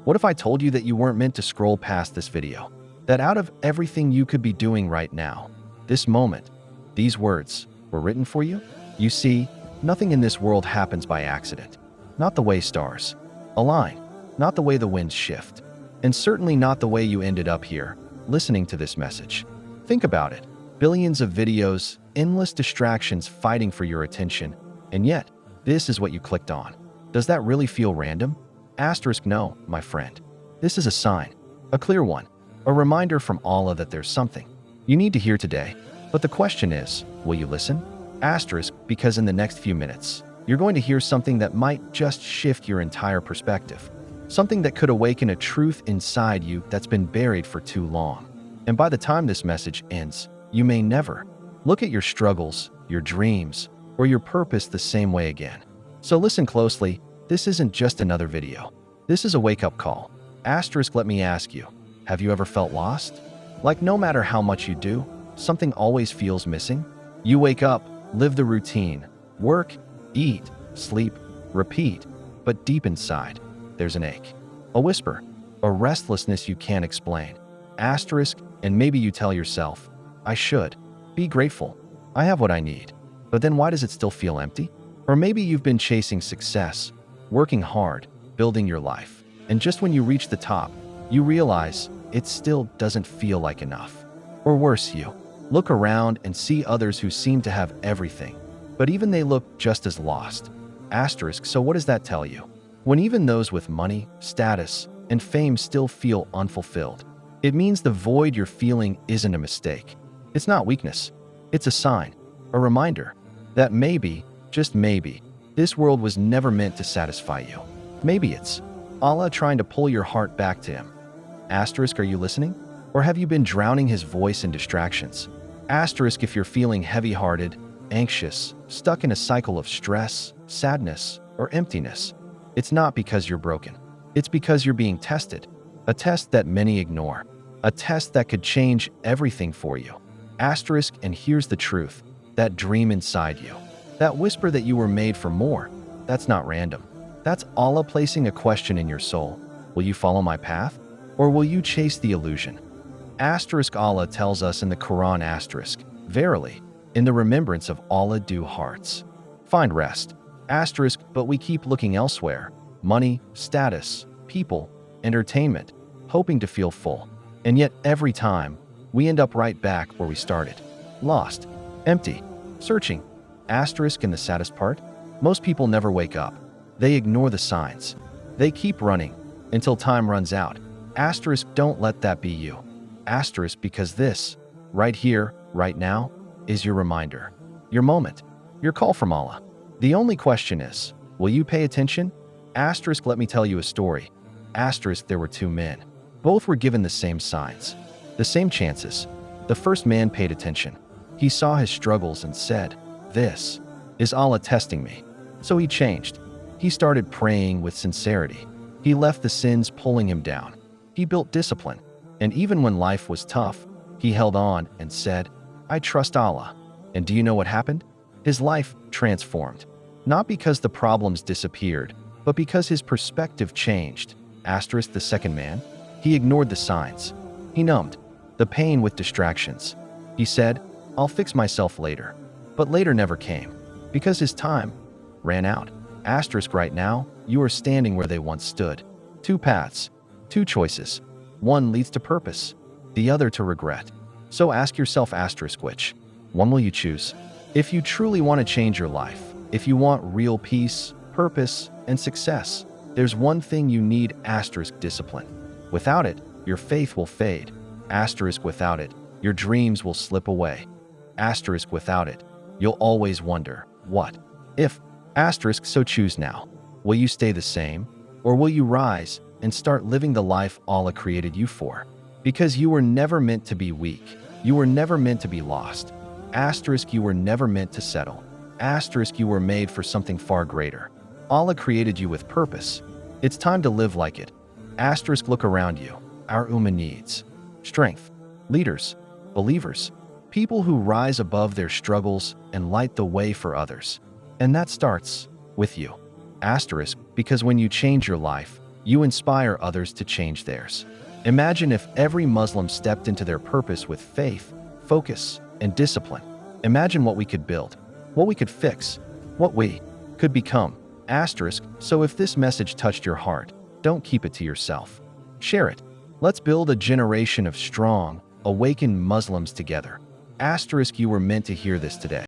What if I told you that you weren't meant to scroll past this video? That out of everything you could be doing right now, this moment, these words were written for you? You see, nothing in this world happens by accident. Not the way stars align, not the way the winds shift, and certainly not the way you ended up here, listening to this message. Think about it. Billions of videos, endless distractions fighting for your attention, and yet, this is what you clicked on. Does that really feel random? No, my friend. This is a sign, a clear one, a reminder from Allah that there's something you need to hear today. But the question is, will you listen? Because in the next few minutes, you're going to hear something that might just shift your entire perspective. Something that could awaken a truth inside you that's been buried for too long. And by the time this message ends, you may never look at your struggles, your dreams, or your purpose the same way again. So listen closely. This isn't just another video. This is a wake-up call. Let me ask you, have you ever felt lost? Like no matter how much you do, something always feels missing? You wake up, live the routine, work, eat, sleep, repeat, but deep inside, there's an ache, a whisper, a restlessness you can't explain. And maybe you tell yourself, I should be grateful. I have what I need. But then why does it still feel empty? Or maybe you've been chasing success, working hard, building your life, and just when you reach the top, you realize it still doesn't feel like enough. Or worse, you look around and see others who seem to have everything, but even they look just as lost. So what does that tell you? When even those with money, status, and fame still feel unfulfilled, it means the void you're feeling isn't a mistake. It's not weakness. It's a sign, a reminder that maybe, just maybe, this world was never meant to satisfy you. Maybe it's Allah trying to pull your heart back to Him. Are you listening? Or have you been drowning His voice in distractions? If you're feeling heavy-hearted, anxious, stuck in a cycle of stress, sadness, or emptiness, it's not because you're broken. It's because you're being tested. A test that many ignore. A test that could change everything for you. And here's the truth. That dream inside you. That whisper that you were made for more. That's not random. That's Allah placing a question in your soul. Will you follow my path? Or will you chase the illusion? Allah tells us in the Quran, verily, in the remembrance of Allah do hearts find rest. But we keep looking elsewhere. Money, status, people, entertainment, hoping to feel full. And yet every time, we end up right back where we started. Lost, empty, searching. And the saddest part? Most people never wake up. They ignore the signs. They keep running until time runs out. Don't let that be you. Because this, right here, right now, is your reminder. Your moment. Your call from Allah. The only question is, will you pay attention? Let me tell you a story. There were two men. Both were given the same signs, the same chances. The first man paid attention. He saw his struggles and said, this is Allah testing me. So he changed. He started praying with sincerity. He left the sins pulling him down. He built discipline. And even when life was tough, he held on and said, I trust Allah. And do you know what happened? His life transformed. Not because the problems disappeared, but because his perspective changed. The second man, he ignored the signs. He numbed the pain with distractions. He said, I'll fix myself later. But later never came, because his time ran out. Right now, you are standing where they once stood. Two paths, two choices. One leads to purpose, the other to regret. So ask yourself, which one will you choose? If you truly want to change your life, if you want real peace, purpose, and success, there's one thing you need, discipline. Without it, your faith will fade. Without it, your dreams will slip away. Without it, you'll always wonder, what if? So choose now. Will you stay the same? Or will you rise and start living the life Allah created you for? Because you were never meant to be weak. You were never meant to be lost. You were never meant to settle. You were made for something far greater. Allah created you with purpose. It's time to live like it. Look around you. Our ummah needs strength, leaders, believers, people who rise above their struggles and light the way for others. And that starts with you. Because when you change your life, You inspire others to change theirs. Imagine if every Muslim stepped into their purpose with faith, focus, and discipline. Imagine what we could build, what we could fix, what we could become. So if this message touched your heart, don't keep it to yourself. Share it. Let's build a generation of strong, awakened Muslims together. You were meant to hear this today.